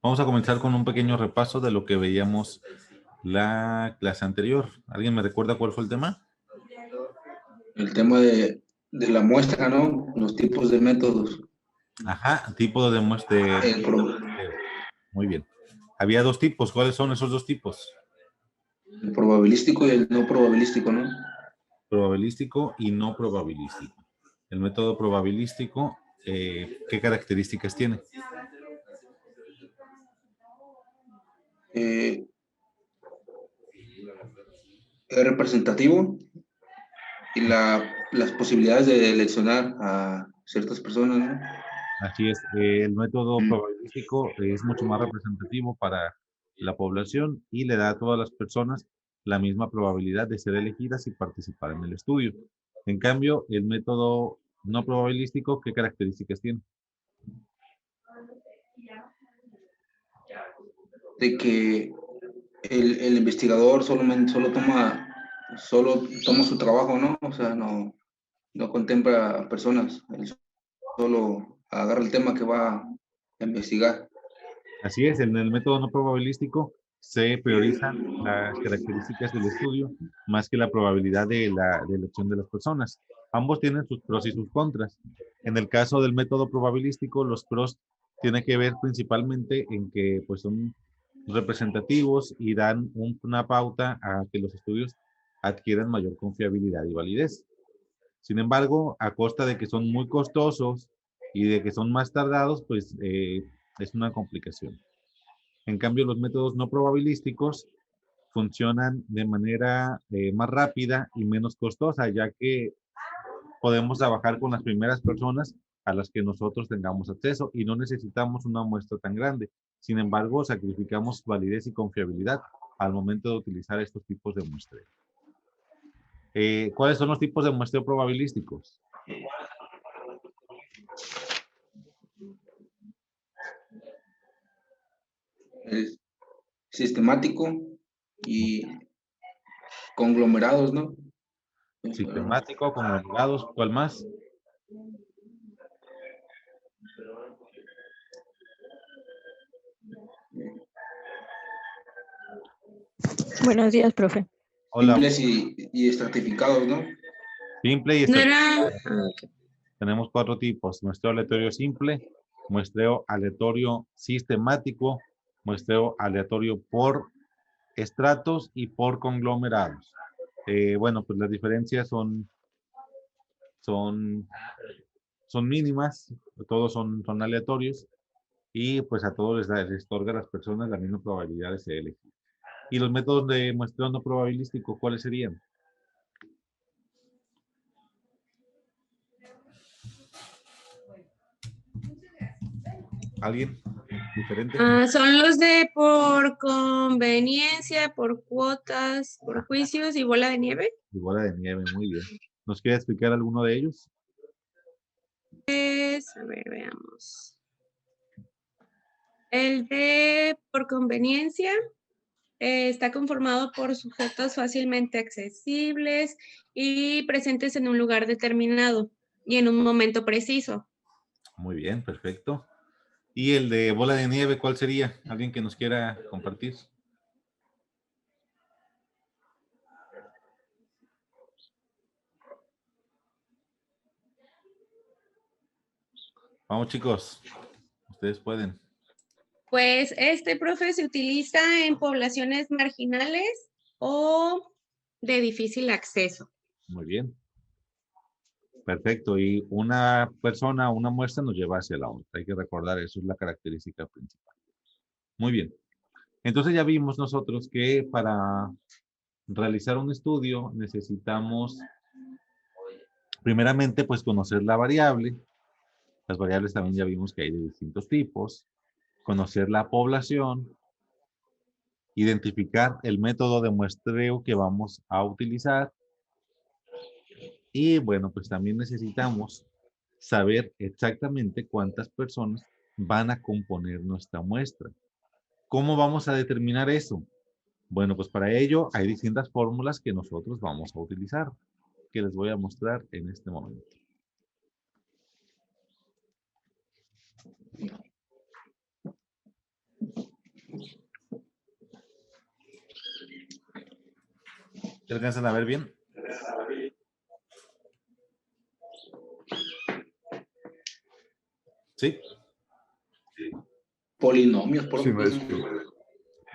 Vamos a comenzar con un pequeño repaso de lo que veíamos la clase anterior. ¿Alguien me recuerda cuál fue el tema? El tema de la muestra, ¿no? Los tipos de métodos. Ajá, tipo de muestra. El pro- Muy bien. Había dos tipos. ¿Cuáles son esos dos tipos? el probabilístico y el no probabilístico, ¿no? Probabilístico y no probabilístico. El método probabilístico, ¿qué características tiene? Eh, es representativo y las posibilidades de eleccionar a ciertas personas, ¿no? Así es, el método Mm. probabilístico es mucho más representativo para la población y le da a todas las personas la misma probabilidad de ser elegidas y participar en el estudio. En cambio, el método no probabilístico, ¿qué características tiene? De que el investigador solo toma su trabajo, ¿no? O sea, no contempla a personas, él solo agarra el tema que va a investigar. Así es, en el método no probabilístico se priorizan las características del estudio más que la probabilidad de la de elección de las personas. Ambos tienen sus pros y sus contras. En el caso del método probabilístico, los pros tienen que ver principalmente en que pues, son representativos y dan una pauta a que los estudios adquieran mayor confiabilidad y validez. Sin embargo, a costa de que son muy costosos y de que son más tardados, pues es una complicación. En cambio, los métodos no probabilísticos funcionan de manera más rápida y menos costosa, ya que podemos trabajar con las primeras personas a las que nosotros tengamos acceso y no necesitamos una muestra tan grande. Sin embargo, sacrificamos validez y confiabilidad al momento de utilizar estos tipos de muestreo. ¿Cuáles son los tipos de muestreo probabilísticos? El sistemático y conglomerados, ¿no? Sistemático, conglomerados, ¿cuál más? Buenos días, profe. Hola, Simples y estratificados, ¿no? simple y No estratégico. era. Tenemos cuatro tipos: muestreo aleatorio simple, muestreo aleatorio sistemático, muestreo aleatorio por estratos y por conglomerados. Bueno, pues las diferencias son, son mínimas, todos son aleatorios y pues a todos les otorga a las personas la misma probabilidad de ser elegidos. ¿Y los métodos de muestreo no probabilístico cuáles serían? ¿Alguien diferente? Son los de por conveniencia, por cuotas, por juicios y bola de nieve. Y bola de nieve, muy bien. ¿Nos quiere explicar alguno de ellos? A ver, veamos. El de por conveniencia está conformado por sujetos fácilmente accesibles y presentes en un lugar determinado y en un momento preciso. Muy bien, perfecto. ¿Y el de bola de nieve, cuál sería? ¿Alguien que nos quiera compartir? Vamos, chicos. Ustedes pueden. Pues este, profe, se utiliza en poblaciones marginales o de difícil acceso. Muy bien. Perfecto. Y una persona, una muestra nos lleva hacia la otra. Hay que recordar, eso es la característica principal. Muy bien. Entonces ya vimos nosotros que para realizar un estudio necesitamos primeramente pues conocer la variable. Las variables también ya vimos que hay de distintos tipos. Conocer la población, identificar el método de muestreo que vamos a utilizar y bueno, pues también necesitamos saber exactamente cuántas personas van a componer nuestra muestra. ¿Cómo vamos a determinar eso? Bueno, pues para ello hay distintas fórmulas que nosotros vamos a utilizar, que les voy a mostrar en este momento. ¿Te alcanzan a ver bien? ¿Sí? Polinomios, por Sí, lo que maestro.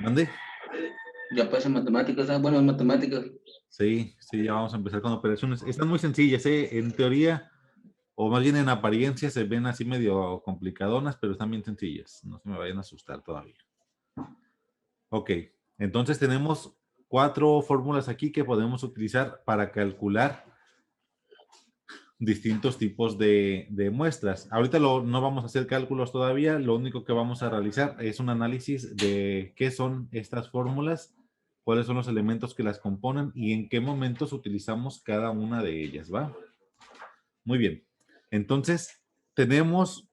¿Mande? ya pasan matemáticas, buenas matemáticas. Sí, sí, ya vamos a empezar con operaciones. Están muy sencillas, ¿eh? En teoría, o más bien en apariencia, se ven así medio complicadonas, pero están bien sencillas. No se me vayan a asustar todavía. Ok, entonces tenemos 4 fórmulas aquí que podemos utilizar para calcular distintos tipos de muestras. Ahorita no vamos a hacer cálculos todavía, lo único que vamos a realizar es un análisis de qué son estas fórmulas, cuáles son los elementos que las componen y en qué momentos utilizamos cada una de ellas, ¿va? Muy bien. Entonces, tenemos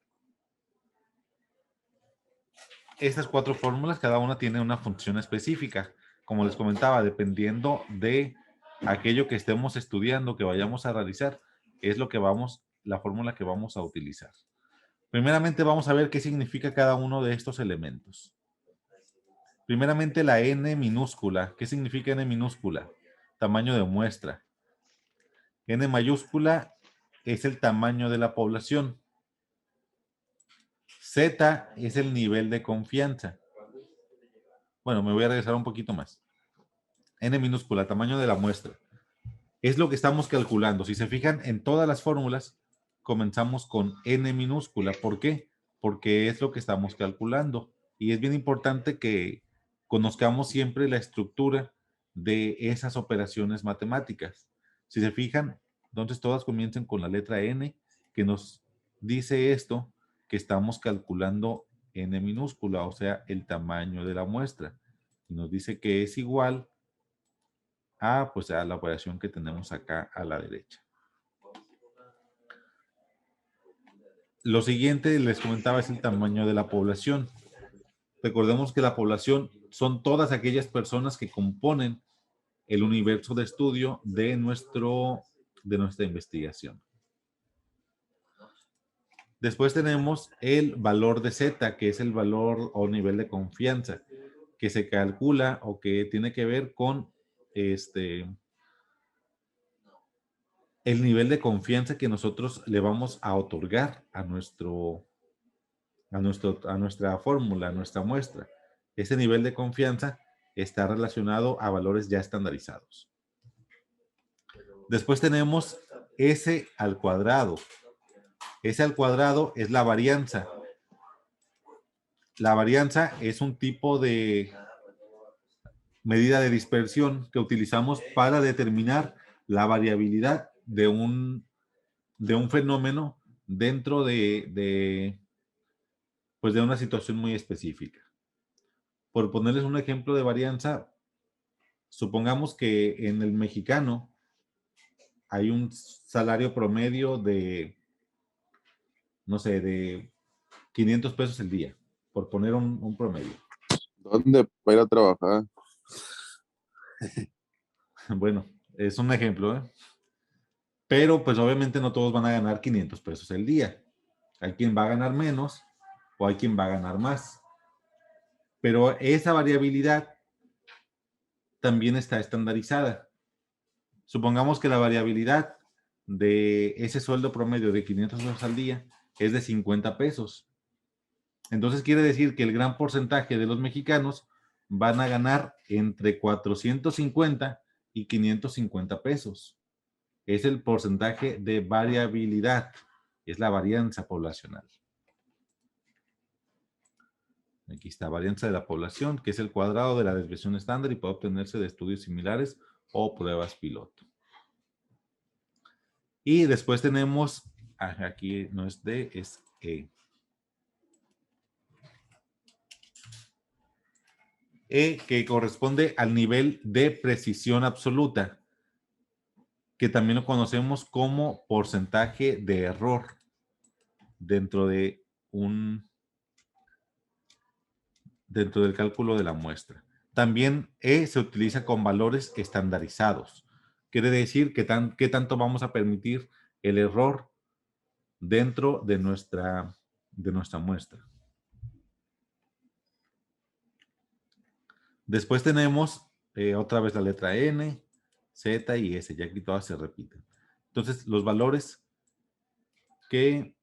estas 4 fórmulas, cada una tiene una función específica. Como les comentaba, dependiendo de aquello que estemos estudiando, que vayamos a realizar, es lo que la fórmula que vamos a utilizar. Primeramente vamos a ver qué significa cada uno de estos elementos. Primeramente la n minúscula. ¿Qué significa n minúscula? Tamaño de muestra. N mayúscula es el tamaño de la población. Z es el nivel de confianza. Bueno, me voy a regresar un poquito más. N minúscula, tamaño de la muestra. Es lo que estamos calculando. Si se fijan en todas las fórmulas, comenzamos con n minúscula. ¿Por qué? Porque es lo que estamos calculando. Y es bien importante que conozcamos siempre la estructura de esas operaciones matemáticas. Si se fijan, entonces todas comienzan con la letra n, que nos dice esto, que estamos calculando n minúscula, o sea, el tamaño de la muestra. Y nos dice que es igual pues a la operación que tenemos acá a la derecha. Lo siguiente, les comentaba, es el tamaño de la población. Recordemos que la población son todas aquellas personas que componen el universo de estudio de nuestra investigación. Después tenemos el valor de Z, que es el valor o nivel de confianza, que se calcula o que tiene que ver con el nivel de confianza que nosotros le vamos a otorgar a nuestra fórmula, a nuestra muestra. Ese nivel de confianza está relacionado a valores ya estandarizados. Después tenemos S al cuadrado. S al cuadrado es la varianza. La varianza es un tipo de medida de dispersión que utilizamos para determinar la variabilidad de un fenómeno dentro de una situación muy específica. Por ponerles un ejemplo de varianza, supongamos que en el mexicano hay un salario promedio de, no sé, de 500 pesos el día, por poner un promedio. ¿Dónde para ir a trabajar? Bueno, es un ejemplo, ¿eh? Pero pues obviamente no todos van a ganar 500 pesos el día. Hay quien va a ganar menos o hay quien va a ganar más. Pero esa variabilidad también está estandarizada. Supongamos que la variabilidad de ese sueldo promedio de 500 pesos al día es de 50 pesos. Entonces quiere decir que el gran porcentaje de los mexicanos van a ganar entre 450 y 550 pesos. Es el porcentaje de variabilidad, es la varianza poblacional. Aquí está, varianza de la población, que es el cuadrado de la desviación estándar y puede obtenerse de estudios similares o pruebas piloto. Y después tenemos, aquí no es D, es E. E que corresponde al nivel de precisión absoluta, que también lo conocemos como porcentaje de error dentro del cálculo de la muestra. También E se utiliza con valores estandarizados. Quiere decir qué tanto vamos a permitir el error dentro de nuestra muestra. Después tenemos otra vez la letra N, Z y S, ya aquí todas se repiten. Entonces, los valores que,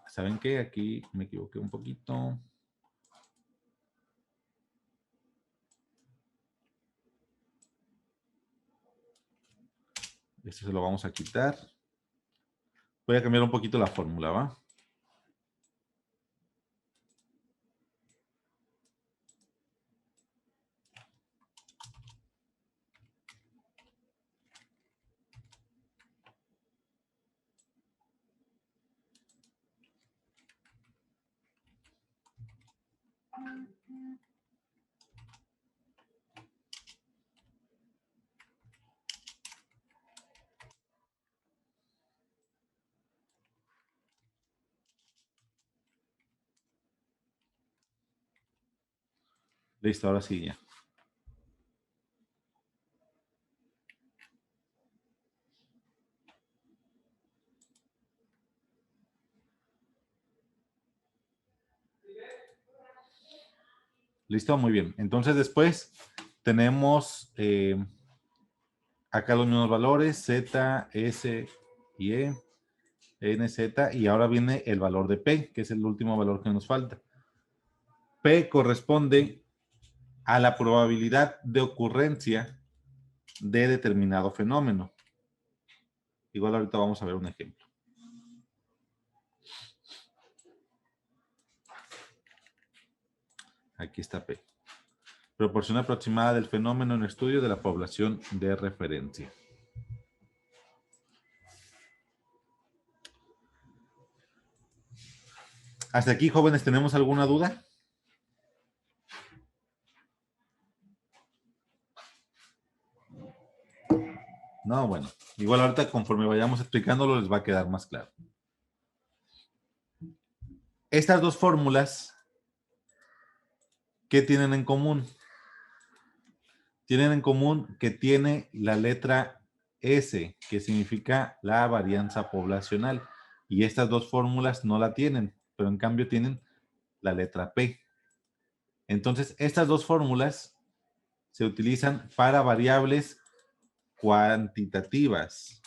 ¿saben qué? Aquí me equivoqué un poquito. Esto se lo vamos a quitar. Voy a cambiar un poquito la fórmula, ¿va? Listo, ahora sí ya. Listo, muy bien. Entonces después tenemos acá los mismos valores, Z, S y E, N, Z, y ahora viene el valor de P, que es el último valor que nos falta. P corresponde a la probabilidad de ocurrencia de determinado fenómeno. Igual ahorita vamos a ver un ejemplo. Aquí está P. Proporción aproximada del fenómeno en estudio de la población de referencia. ¿Hasta aquí, jóvenes, tenemos alguna duda? No, bueno. Igual ahorita conforme vayamos explicándolo les va a quedar más claro. Estas dos fórmulas, ¿qué tienen en común? Tienen en común que tiene la letra S, que significa la varianza poblacional. Y estas dos fórmulas no la tienen, pero en cambio tienen la letra P. Entonces, estas dos fórmulas se utilizan para variables cuantitativas.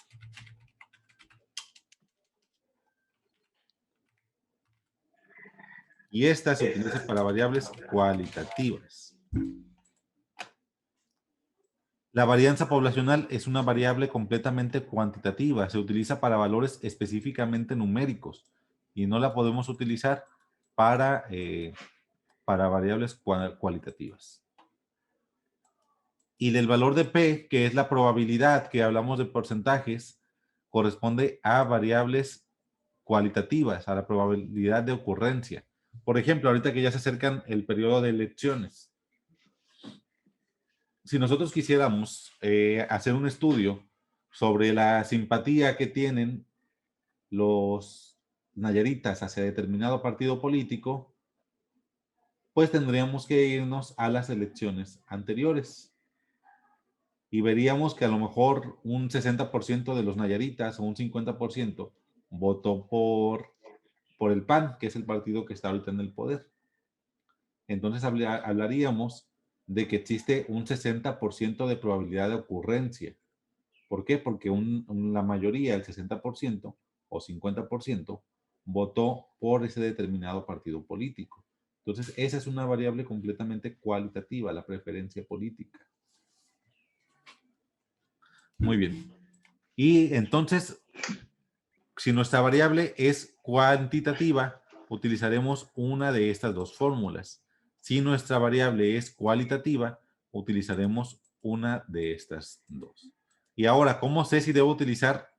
Y esta se utiliza para variables cualitativas. La varianza poblacional es una variable completamente cuantitativa. Se utiliza para valores específicamente numéricos y no la podemos utilizar para variables cualitativas. Y del valor de P, que es la probabilidad que hablamos de porcentajes, corresponde a variables cualitativas, a la probabilidad de ocurrencia. Por ejemplo, ahorita que ya se acercan el periodo de elecciones, si nosotros quisiéramos hacer un estudio sobre la simpatía que tienen los nayaritas hacia determinado partido político, pues tendríamos que irnos a las elecciones anteriores. Y veríamos que a lo mejor un 60% de los nayaritas o un 50% votó por el PAN, que es el partido que está ahorita en el poder. Entonces hablaríamos de que existe un 60% de probabilidad de ocurrencia. ¿Por qué? Porque la mayoría, el 60% o 50%, votó por ese determinado partido político. Entonces, esa es una variable completamente cualitativa, la preferencia política. Muy bien. Y entonces, si nuestra variable es cuantitativa, utilizaremos una de estas dos fórmulas. Si nuestra variable es cualitativa, utilizaremos una de estas dos. Y ahora, ¿cómo sé si debo utilizar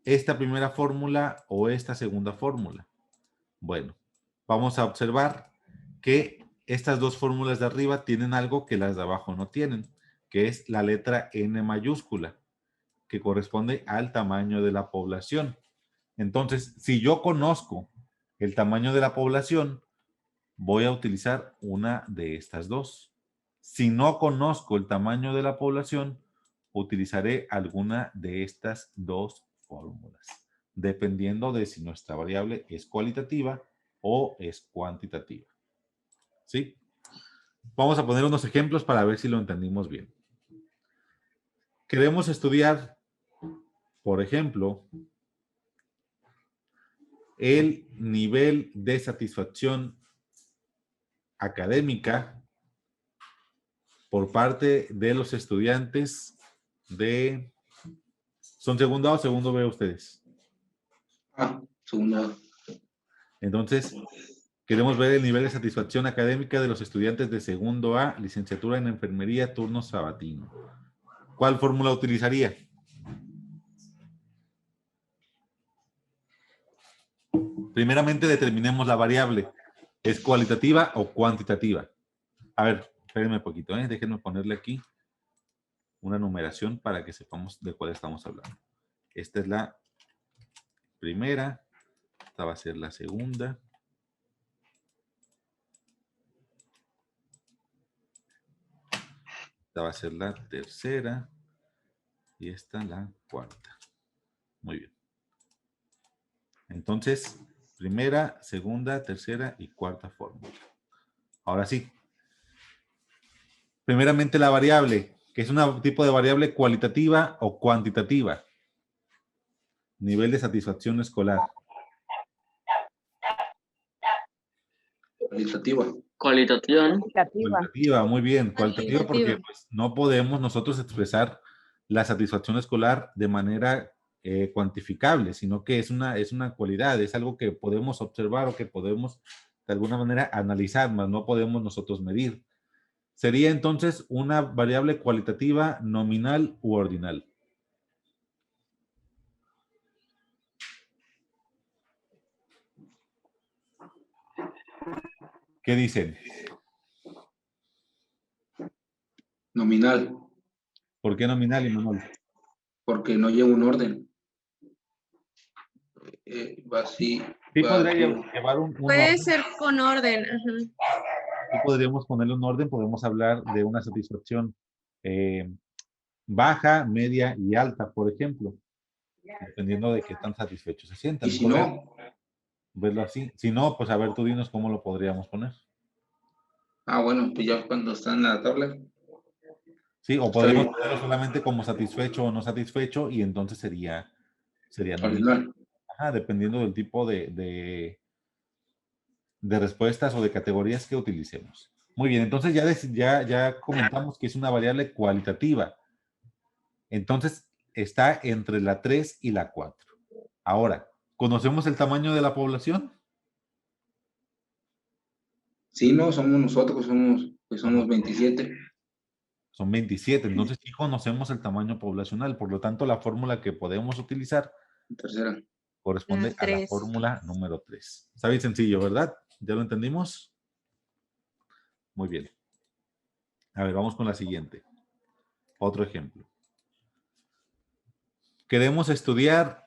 esta primera fórmula o esta segunda fórmula? Bueno, vamos a observar que estas dos fórmulas de arriba tienen algo que las de abajo no tienen, que es la letra N mayúscula, que corresponde al tamaño de la población. Entonces, si yo conozco el tamaño de la población, voy a utilizar una de estas dos. Si no conozco el tamaño de la población, utilizaré alguna de estas dos fórmulas, dependiendo de si nuestra variable es cualitativa o es cuantitativa. ¿Sí? Vamos a poner unos ejemplos para ver si lo entendimos bien. Queremos estudiar, por ejemplo, el nivel de satisfacción académica por parte de los estudiantes de... ¿Son segundo A o segundo B ustedes? Segundo. Entonces, queremos ver el nivel de satisfacción académica de los estudiantes de segundo A, licenciatura en enfermería, turno sabatino. ¿Cuál fórmula utilizaría? Primeramente determinemos la variable. ¿Es cualitativa o cuantitativa? A ver, espérenme un poquito, déjenme ponerle aquí una numeración para que sepamos de cuál estamos hablando. Esta es la primera, esta va a ser la segunda. Esta va a ser la tercera y esta la cuarta. Muy bien. Entonces, primera, segunda, tercera y cuarta fórmula. Ahora sí. Primeramente la variable, que es un tipo de variable cualitativa o cuantitativa. Nivel de satisfacción escolar. Cualitativa. Cualitativa, muy bien. Cualitativa porque Cualitativa. pues, no podemos nosotros expresar la satisfacción escolar de manera cuantificable, sino que es una cualidad, es algo que podemos observar o que podemos de alguna manera analizar, mas no podemos nosotros medir. Sería entonces una variable cualitativa nominal u ordinal. ¿Qué dicen? Nominal, ¿Por qué nominal y Manuel? porque no lleva un orden. Va así. Sí va podría tú. llevar un Puede orden. ser con orden. Ajá. Sí podríamos ponerle un orden, podemos hablar de una satisfacción baja, media y alta, por ejemplo, dependiendo de qué tan satisfechos se sientan. Y si no, Verlo así. Si no, pues a ver, tú dinos cómo lo podríamos poner. bueno, pues ya cuando está en la tabla. Sí, o Está podemos bien. ponerlo solamente como satisfecho o no satisfecho y entonces sería nominal. Ordinal. Ajá, dependiendo del tipo de respuestas o de categorías que utilicemos. Muy bien, entonces ya comentamos que es una variable cualitativa. Entonces está entre la 3 y la 4. Ahora, ¿conocemos el tamaño de la población? Sí, no, somos nosotros, somos 27. Son 27, entonces sí conocemos el tamaño poblacional, por lo tanto la fórmula que podemos utilizar Tercera. corresponde a la 3. fórmula número 3. Está bien sencillo, ¿verdad? ¿Ya lo entendimos? Muy bien. A ver, vamos con la siguiente. Otro ejemplo. Queremos estudiar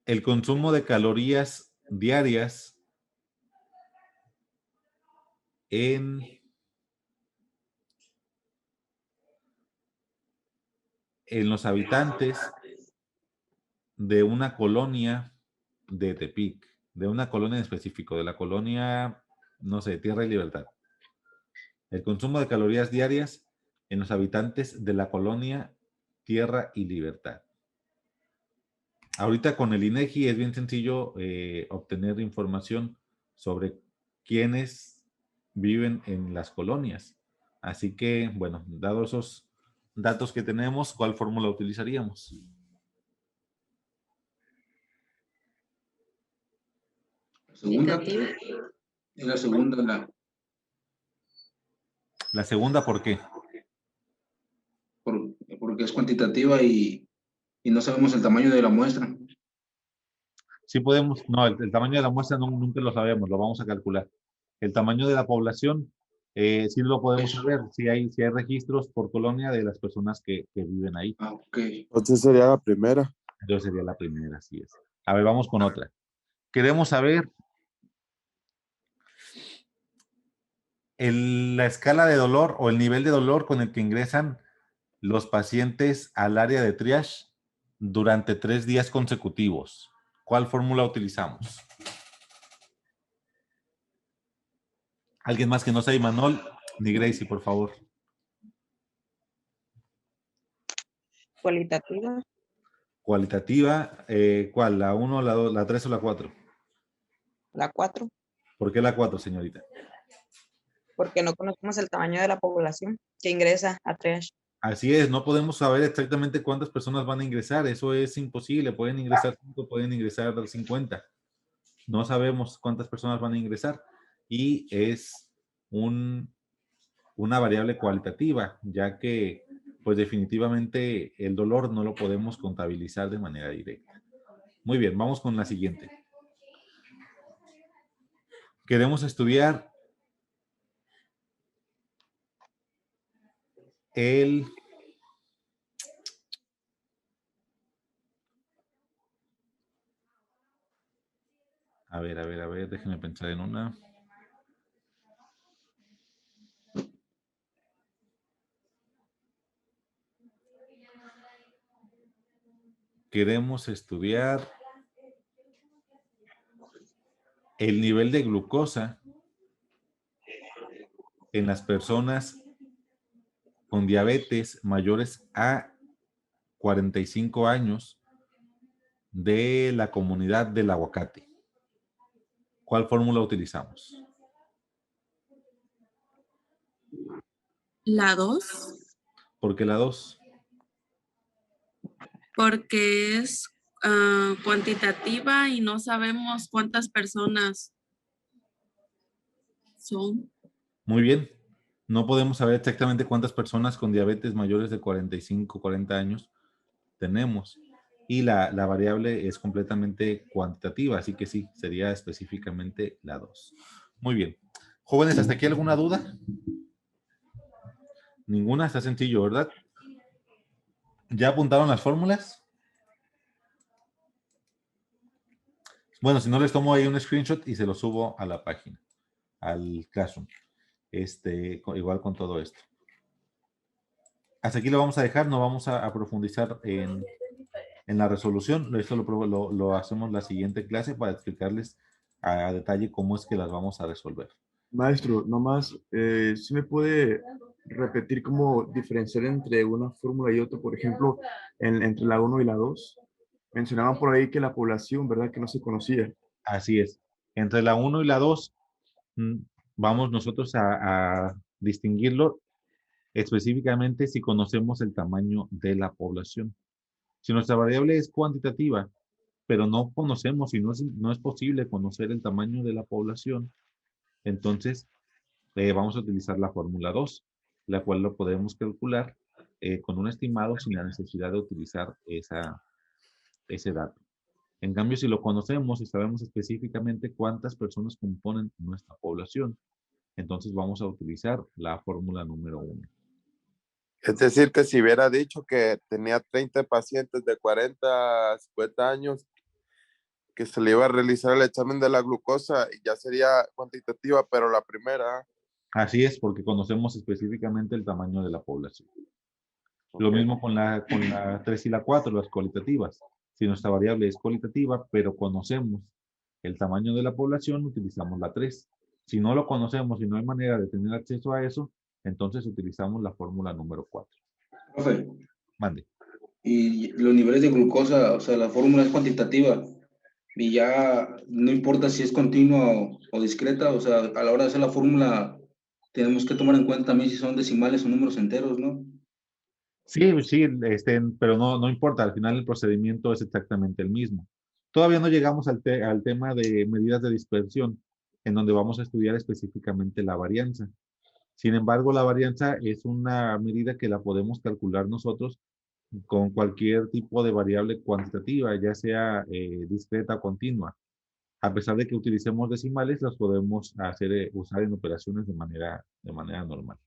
el consumo de calorías diarias en los habitantes de una colonia de Tepic, de una colonia en específico, de la colonia, no sé, Tierra y Libertad. El consumo de calorías diarias en los habitantes de la colonia Tierra y Libertad. Ahorita con el INEGI es bien sencillo obtener información sobre quiénes viven en las colonias. Así que, bueno, dados esos datos que tenemos, ¿cuál fórmula utilizaríamos? Segunda. Es la segunda, La segunda, ¿por qué? porque es cuantitativa y no sabemos el tamaño de la muestra. Sí podemos, no, el tamaño de la muestra nunca lo sabemos, lo vamos a calcular. El tamaño de la población, sí lo podemos saber, si hay registros por colonia de las personas que viven ahí. Ok. Entonces sería la primera. Entonces sería la primera, así es. A ver, vamos con otra. Queremos saber la escala de dolor o el nivel de dolor con el que ingresan los pacientes al área de triage durante 3 días consecutivos. ¿Cuál fórmula utilizamos? ¿Alguien más que no sea Imanol ni Gracie, por favor? Cualitativa. Cualitativa, ¿cuál? ¿La 1, la 2, la 3 o la 4? La 4. ¿Por qué la 4, señorita? Porque no conocemos el tamaño de la población que ingresa a triage. Así es, no podemos saber exactamente cuántas personas van a ingresar, eso es imposible, pueden ingresar 5, pueden ingresar 50. No sabemos cuántas personas van a ingresar y es una variable cualitativa, ya que pues definitivamente el dolor no lo podemos contabilizar de manera directa. Muy bien, vamos con la siguiente. Queremos estudiar el a ver, déjenme pensar en una. Queremos estudiar el nivel de glucosa en las personas con diabetes mayores a 45 años de la comunidad del aguacate. ¿Cuál fórmula utilizamos? La 2, ¿Por qué la 2? porque es cuantitativa y no sabemos cuántas personas son. Muy bien. No podemos saber exactamente cuántas personas con diabetes mayores de 45, 40 años tenemos. Y la variable es completamente cuantitativa, así que sí, sería específicamente la 2. Muy bien. Jóvenes, ¿hasta aquí alguna duda? Ninguna, está sencillo, ¿verdad? ¿Ya apuntaron las fórmulas? Bueno, si no les tomo ahí un screenshot y se lo subo a la página, al Classroom. Igual con todo esto. Hasta aquí lo vamos a dejar, no vamos a profundizar en la resolución. Esto lo hacemos la siguiente clase para explicarles a detalle cómo es que las vamos a resolver. Maestro, nomás, ¿sí me puede repetir cómo diferenciar entre una fórmula y otra? Por ejemplo, entre la 1 y la 2. Mencionaban por ahí que la población, ¿verdad? Que no se conocía. Así es. Entre la 1 y la 2, vamos nosotros a distinguirlo específicamente si conocemos el tamaño de la población. Si nuestra variable es cuantitativa, pero no conocemos y no es posible conocer el tamaño de la población, entonces vamos a utilizar la fórmula 2, la cual lo podemos calcular con un estimado sin la necesidad de utilizar ese dato. En cambio, si lo conocemos y sabemos específicamente cuántas personas componen nuestra población, entonces vamos a utilizar la fórmula número 1. Es decir, que si hubiera dicho que tenía 30 pacientes de 40 a 50 años, que se le iba a realizar el examen de la glucosa, ya sería cuantitativa, pero la primera. Así es, porque conocemos específicamente el tamaño de la población. Lo mismo con la 3 y la 4, las cualitativas. Si nuestra variable es cualitativa, pero conocemos el tamaño de la población, utilizamos la 3. Si no lo conocemos y no hay manera de tener acceso a eso, entonces utilizamos la fórmula número 4. Profe, Mande. y los niveles de glucosa, o sea, la fórmula es cuantitativa y ya no importa si es continua o discreta, o sea, a la hora de hacer la fórmula tenemos que tomar en cuenta también si son decimales o números enteros, ¿no? Sí, pero no importa, al final el procedimiento es exactamente el mismo. Todavía no llegamos al tema de medidas de dispersión, en donde vamos a estudiar específicamente la varianza. Sin embargo, la varianza es una medida que la podemos calcular nosotros con cualquier tipo de variable cuantitativa, ya sea discreta o continua. A pesar de que utilicemos decimales, las podemos usar en operaciones de manera normal.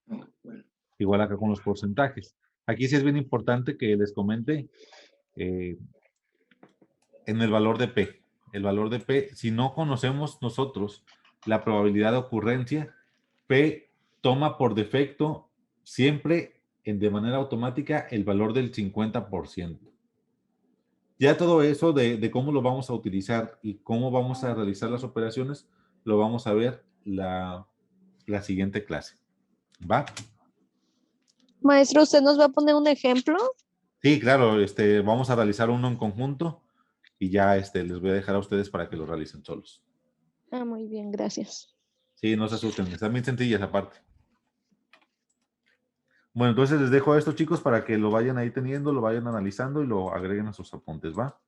Bueno. Igual acá con los porcentajes. Aquí sí es bien importante que les comente en el valor de P. El valor de P, si no conocemos nosotros la probabilidad de ocurrencia, P toma por defecto siempre de manera automática el valor del 50%. Ya todo eso de cómo lo vamos a utilizar y cómo vamos a realizar las operaciones, lo vamos a ver la siguiente clase. ¿Va? Maestro, ¿usted nos va a poner un ejemplo? Sí, claro, vamos a realizar uno en conjunto y ya les voy a dejar a ustedes para que lo realicen solos. Ah, muy bien, gracias. Sí, no se asusten, están bien sencillas aparte. Bueno, entonces les dejo a estos chicos para que lo vayan ahí teniendo, lo vayan analizando y lo agreguen a sus apuntes, ¿va?